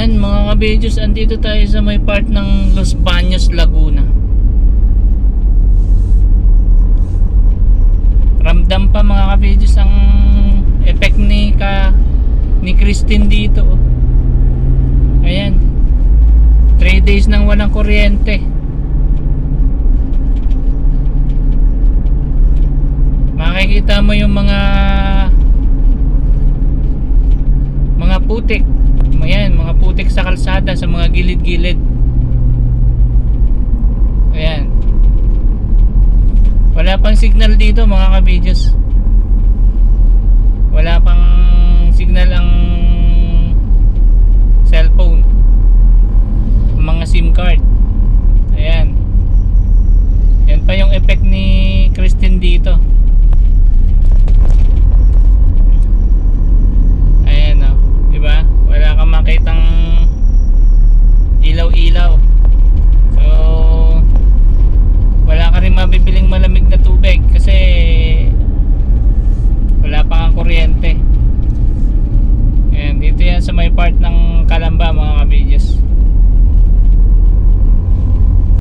Ayan mga ka-videos, andito tayo sa may part ng Los Baños, Laguna. Ramdam pa mga ka-videos ang effect ni Christine dito. Ayan, 3 days nang walang kuryente. Makikita mo yung mga putik. Ayan, mga putik sa kalsada, sa mga gilid-gilid. Ayan. Wala pang signal dito mga ka-videos. Wala pang signal ang cellphone, mga SIM card. Ayan. Yan pa yung effect ni Christine dito. Ayan o, diba? Wala kang makitang ilaw-ilaw. So wala ka rin mabibiling malamig na tubig kasi wala pa ang kuryente. Ayan, dito yan sa may part ng Calamba mga ka-videos.